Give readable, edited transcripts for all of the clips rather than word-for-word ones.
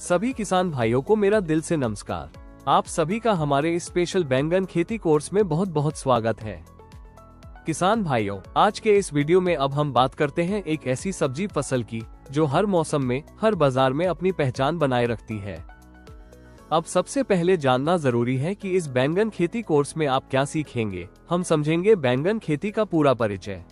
सभी किसान भाइयों को मेरा दिल से नमस्कार। आप सभी का हमारे इस स्पेशल बैंगन खेती कोर्स में बहुत बहुत स्वागत है। किसान भाइयों, आज के इस वीडियो में अब हम बात करते हैं एक ऐसी सब्जी फसल की जो हर मौसम में हर बाजार में अपनी पहचान बनाए रखती है। अब सबसे पहले जानना जरूरी है कि इस बैंगन खेती कोर्स में आप क्या सीखेंगे। हम समझेंगे बैंगन खेती का पूरा परिचय,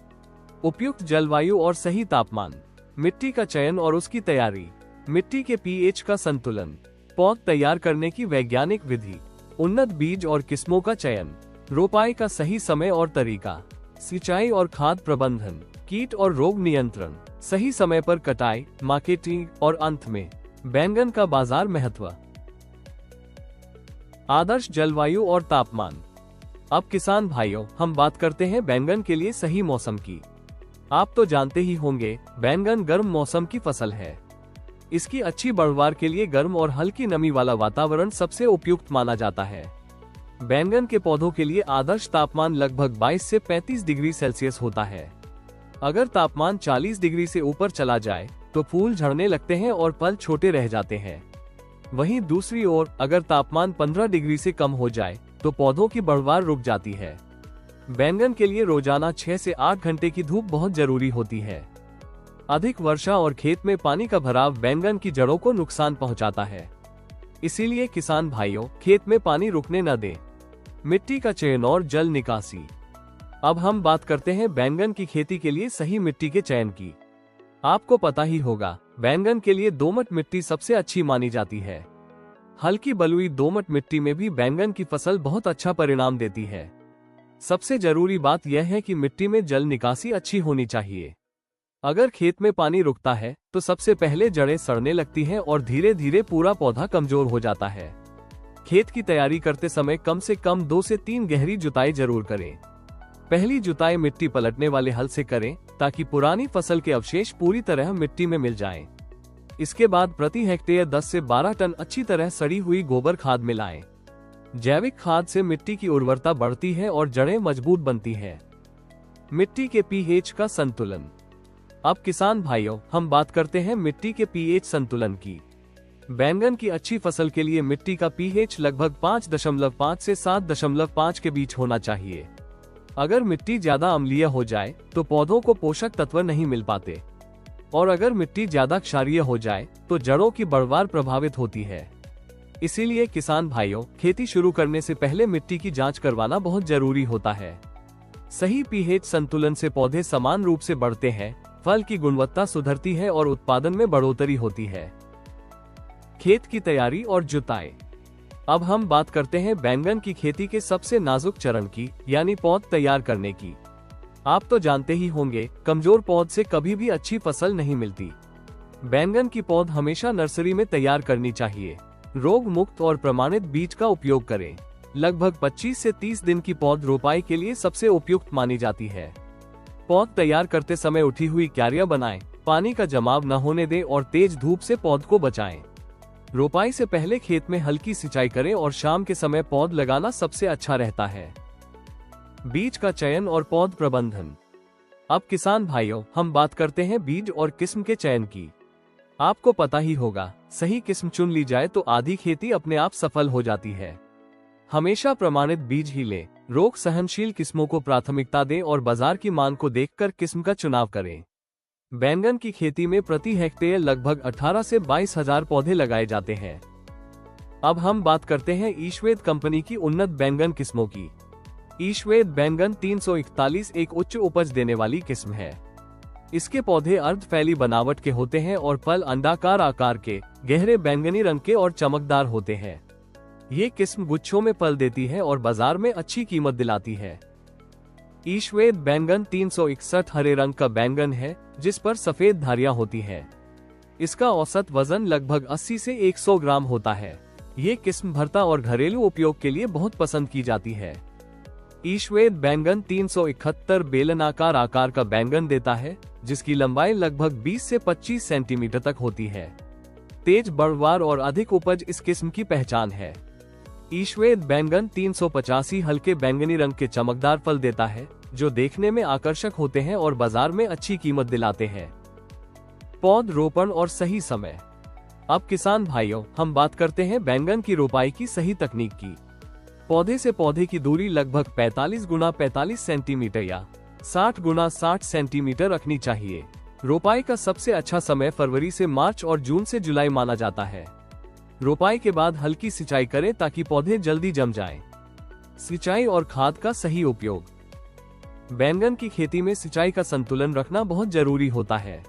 उपयुक्त जलवायु और सही तापमान, मिट्टी का चयन और उसकी तैयारी, मिट्टी के पीएच का संतुलन, पौध तैयार करने की वैज्ञानिक विधि, उन्नत बीज और किस्मों का चयन, रोपाई का सही समय और तरीका, सिंचाई और खाद प्रबंधन, कीट और रोग नियंत्रण, सही समय पर कटाई, मार्केटिंग और अंत में बैंगन का बाजार महत्व। आदर्श जलवायु और तापमान। अब किसान भाइयों, हम बात करते हैं बैंगन के लिए सही मौसम की। आप तो जानते ही होंगे, बैंगन गर्म मौसम की फसल है। इसकी अच्छी पैदावार के लिए गर्म और हल्की नमी वाला वातावरण सबसे उपयुक्त माना जाता है। बैंगन के पौधों के लिए आदर्श तापमान लगभग 22 से 35 डिग्री सेल्सियस होता है। अगर तापमान 40 डिग्री से ऊपर चला जाए तो फूल झड़ने लगते हैं और फल छोटे रह जाते हैं। वहीं दूसरी ओर अगर तापमान 15 डिग्री से कम हो जाए तो पौधों की पैदावार रुक जाती है। बैंगन के लिए रोजाना 6 से 8 घंटे की धूप बहुत जरूरी होती है। अधिक वर्षा और खेत में पानी का भराव बैंगन की जड़ों को नुकसान पहुंचाता है। इसीलिए किसान भाइयों, खेत में पानी रुकने न दें। मिट्टी का चयन और जल निकासी। अब हम बात करते हैं बैंगन की खेती के लिए सही मिट्टी के चयन की। आपको पता ही होगा, बैंगन के लिए दोमट मिट्टी सबसे अच्छी मानी जाती है। हल्की बलुई दोमट मिट्टी में भी बैंगन की फसल बहुत अच्छा परिणाम देती है। सबसे जरूरी बात यह है कि मिट्टी में जल निकासी अच्छी होनी चाहिए। अगर खेत में पानी रुकता है तो सबसे पहले जड़ें सड़ने लगती हैं और धीरे धीरे पूरा पौधा कमजोर हो जाता है। खेत की तैयारी करते समय कम से कम 2 से 3 गहरी जुताई जरूर करें। पहली जुताई मिट्टी पलटने वाले हल से करें ताकि पुरानी फसल के अवशेष पूरी तरह मिट्टी में मिल जाएं। इसके बाद प्रति हेक्टेयर 10 से 12 टन अच्छी तरह सड़ी हुई गोबर खाद मिलाएं। जैविक खाद से मिट्टी की उर्वरता बढ़ती है और जड़ें मजबूत बनती हैं। मिट्टी के पीएच का संतुलन। अब किसान भाइयों, हम बात करते हैं मिट्टी के पीएच संतुलन की। बैंगन की अच्छी फसल के लिए मिट्टी का पीएच लगभग 5.5 से 7.5 के बीच होना चाहिए। अगर मिट्टी ज्यादा अम्लीय हो जाए तो पौधों को पोषक तत्व नहीं मिल पाते, और अगर मिट्टी ज्यादा क्षारीय हो जाए तो जड़ों की पैदावार प्रभावित होती है। इसीलिए किसान भाइयों, खेती शुरू करने से पहले मिट्टी की जांच करवाना बहुत जरूरी होता है। सही पीएच संतुलन से पौधे समान रूप से बढ़ते हैं, फल की गुणवत्ता सुधरती है और उत्पादन में बढ़ोतरी होती है। खेत की तैयारी और जुताई। अब हम बात करते हैं बैंगन की खेती के सबसे नाजुक चरण की, यानी पौध तैयार करने की। आप तो जानते ही होंगे, कमजोर पौध से कभी भी अच्छी फसल नहीं मिलती। बैंगन की पौध हमेशा नर्सरी में तैयार करनी चाहिए। रोग मुक्त और प्रमाणित बीज का उपयोग करें। लगभग 25 से 30 दिन की पौध रोपाई के लिए सबसे उपयुक्त मानी जाती है। पौध तैयार करते समय उठी हुई क्यारियां बनाएं, पानी का जमाव न होने दें और तेज धूप से पौध को बचाएं। रोपाई से पहले खेत में हल्की सिंचाई करें और शाम के समय पौध लगाना सबसे अच्छा रहता है। बीज का चयन और पौध प्रबंधन। अब किसान भाइयों, हम बात करते हैं बीज और किस्म के चयन की। आपको पता ही होगा, सही किस्म चुन ली जाए तो आधी खेती अपने आप सफल हो जाती है। हमेशा प्रमाणित बीज ही लें। रोग सहनशील किस्मों को प्राथमिकता दें और बाजार की मांग को देखकर किस्म का चुनाव करें। बैंगन की खेती में प्रति हेक्टेयर लगभग 18 से 22 हजार पौधे लगाए जाते हैं। अब हम बात करते हैं ईशवेद कंपनी की उन्नत बैंगन किस्मों की। ईशवेद बैंगन 341 एक उच्च उपज देने वाली किस्म है। इसके पौधे अर्ध फैली बनावट के होते हैं और फल अंडाकार आकार के, गहरे बैंगनी रंग के और चमकदार होते हैं। ये किस्म गुच्छों में फल देती है और बाजार में अच्छी कीमत दिलाती है। ईशवेद बैंगन 361 हरे रंग का बैंगन है जिस पर सफेद धारियां होती है। इसका औसत वजन लगभग 80 से 100 ग्राम होता है। ये किस्म भरता और घरेलू उपयोग के लिए बहुत पसंद की जाती है। ईशवेद बैंगन 371 बेलनाकार आकार का बैंगन देता है जिसकी लंबाई लगभग 20 से 25 सेंटीमीटर तक होती है। तेज पैदावार और अधिक उपज इस किस्म की पहचान है। ईशवेद बैंगन 385 हल्के बैंगनी रंग के चमकदार फल देता है जो देखने में आकर्षक होते हैं और बाजार में अच्छी कीमत दिलाते हैं। पौध रोपण और सही समय। अब किसान भाइयों, हम बात करते हैं बैंगन की रोपाई की सही तकनीक की। पौधे से पौधे की दूरी लगभग 45 गुना 45 सेंटीमीटर या 60 गुना 60 सेंटीमीटर रखनी चाहिए। रोपाई का सबसे अच्छा समय फरवरी से मार्च और जून से जुलाई माना जाता है। रोपाई के बाद हल्की सिंचाई करें ताकि पौधे जल्दी जम जाएं। सिंचाई और खाद का सही उपयोग। बैंगन की खेती में सिंचाई का संतुलन रखना बहुत जरूरी होता है।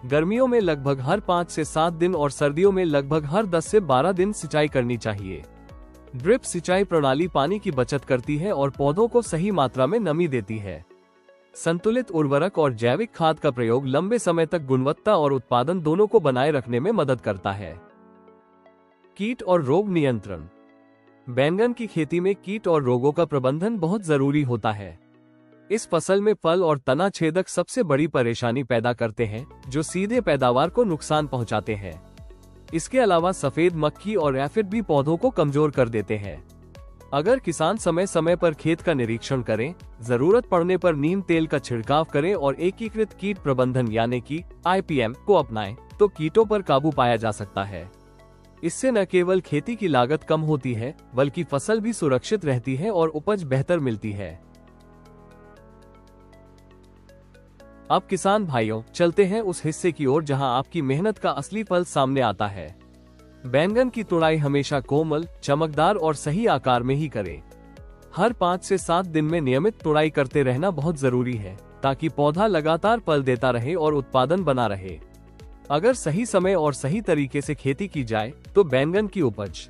गर्मियों में लगभग हर 5 से 7 दिन और सर्दियों में लगभग हर 10 से 12 दिन सिंचाई करनी चाहिए। ड्रिप सिंचाई प्रणाली पानी की बचत करती है और पौधों को सही मात्रा में नमी देती है। संतुलित उर्वरक और जैविक खाद का प्रयोग लंबे समय तक गुणवत्ता और उत्पादन दोनों को बनाए रखने में मदद करता है। कीट और रोग नियंत्रण। बैंगन की खेती में कीट और रोगों का प्रबंधन बहुत जरूरी होता है। इस फसल में फल और तना छेदक सबसे बड़ी परेशानी पैदा करते हैं, जो सीधे पैदावार को नुकसान पहुंचाते हैं। इसके अलावा सफेद मक्खी और एफिड भी पौधों को कमजोर कर देते हैं। अगर किसान समय समय पर खेत का निरीक्षण करें, जरूरत पड़ने पर नीम तेल का छिड़काव करें और एकीकृत कीट प्रबंधन यानी कि IPM को अपनाएं, तो कीटों पर काबू पाया जा सकता है। इससे न केवल खेती की लागत कम होती है, बल्कि फसल भी सुरक्षित रहती है और उपज बेहतर मिलती है। अब किसान भाइयों, चलते हैं उस हिस्से की ओर जहां आपकी मेहनत का असली फल सामने आता है। बैंगन की तुड़ाई हमेशा कोमल, चमकदार और सही आकार में ही करें। हर 5 से 7 दिन में नियमित तुड़ाई करते रहना बहुत जरूरी है, ताकि पौधा लगातार फल देता रहे और उत्पादन बना रहे। अगर सही समय और सही तरीके से खेती की जाए, तो बैंगन की उपज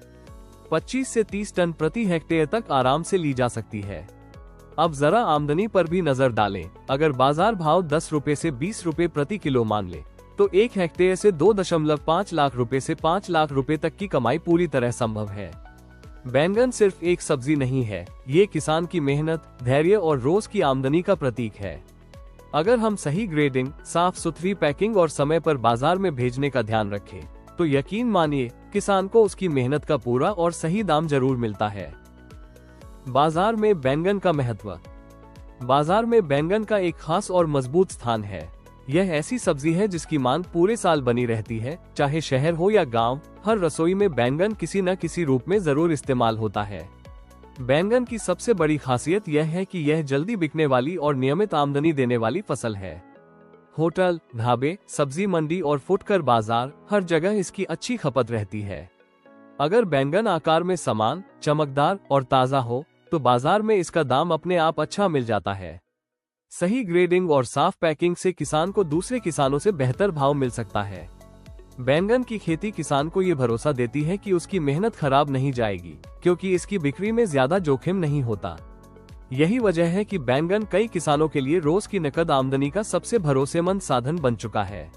25 से 30 टन प्रति हेक्टेयर तक आराम से ली जा सकती है। अब जरा आमदनी पर भी नजर डालें। अगर बाजार भाव 10 रुपए से 20 रुपए प्रति किलो मान ले, तो 1 हेक्टेयर से 2.5 लाख रुपए से 5 लाख रुपए तक की कमाई पूरी तरह संभव है। बैंगन सिर्फ एक सब्जी नहीं है, ये किसान की मेहनत, धैर्य और रोज की आमदनी का प्रतीक है। अगर हम सही ग्रेडिंग, साफ सुथरी पैकिंग और समय पर बाजार में भेजने का ध्यान रखें, तो यकीन मानिए किसान को उसकी मेहनत का पूरा और सही दाम जरूर मिलता है। बाजार में बैंगन का महत्व। बाजार में बैंगन का एक खास और मजबूत स्थान है। यह ऐसी सब्जी है जिसकी मांग पूरे साल बनी रहती है, चाहे शहर हो या गांव। हर रसोई में बैंगन किसी न किसी रूप में जरूर इस्तेमाल होता है। बैंगन की सबसे बड़ी खासियत यह है कि यह जल्दी बिकने वाली और नियमित आमदनी देने वाली फसल है। होटल, ढाबे, सब्जी मंडी और फुटकर बाजार, हर जगह इसकी अच्छी खपत रहती है। अगर बैंगन आकार में समान, चमकदार और ताजा हो, तो बाजार में इसका दाम अपने आप अच्छा मिल जाता है। सही ग्रेडिंग और साफ पैकिंग से किसान को दूसरे किसानों से बेहतर भाव मिल सकता है। बैंगन की खेती किसान को ये भरोसा देती है कि उसकी मेहनत खराब नहीं जाएगी, क्योंकि इसकी बिक्री में ज्यादा जोखिम नहीं होता। यही वजह है कि बैंगन कई किसानों के लिए रोज की नकद आमदनी का सबसे भरोसेमंद साधन बन चुका है।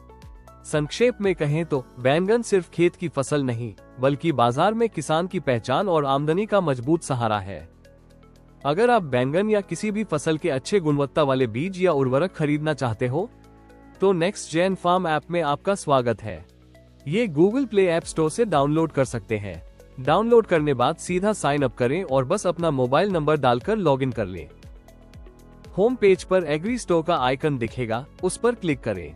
संक्षेप में कहें तो बैंगन सिर्फ खेत की फसल नहीं, बल्कि बाजार में किसान की पहचान और आमदनी का मजबूत सहारा है। अगर आप बैंगन या किसी भी फसल के अच्छे गुणवत्ता वाले बीज या उर्वरक खरीदना चाहते हो, तो नेक्स्ट जेन फार्म ऐप में आपका स्वागत है। ये गूगल प्ले ऐप स्टोर से डाउनलोड कर सकते हैं। डाउनलोड करने बाद सीधा साइन अप करें और बस अपना मोबाइल नंबर डालकर लॉगिन कर लें। होम पेज पर एग्री स्टोर का आइकन दिखेगा, उस पर क्लिक करें।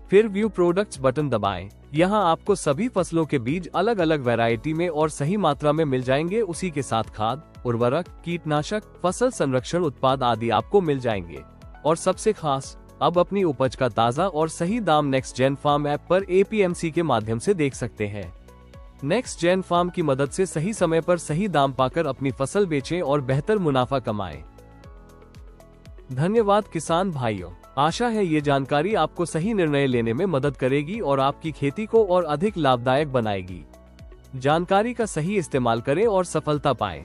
फिर व्यू प्रोडक्ट्स बटन दबाएं। यहाँ आपको सभी फसलों के बीज अलग अलग वैरायटी में और सही मात्रा में मिल जाएंगे। उसी के साथ खाद, उर्वरक, कीटनाशक, फसल संरक्षण उत्पाद आदि आपको मिल जाएंगे। और सबसे खास, अब अपनी उपज का ताज़ा और सही दाम नेक्स्ट जेन फार्म ऐप पर APMC के माध्यम से देख सकते हैं। नेक्स्ट जेन फार्म की मदद से सही समय पर सही दाम पाकर अपनी फसल बेचें और बेहतर मुनाफा कमाएं। धन्यवाद किसान भाइयों। आशा है ये जानकारी आपको सही निर्णय लेने में मदद करेगी और आपकी खेती को और अधिक लाभदायक बनाएगी। जानकारी का सही इस्तेमाल करें और सफलता पाएं।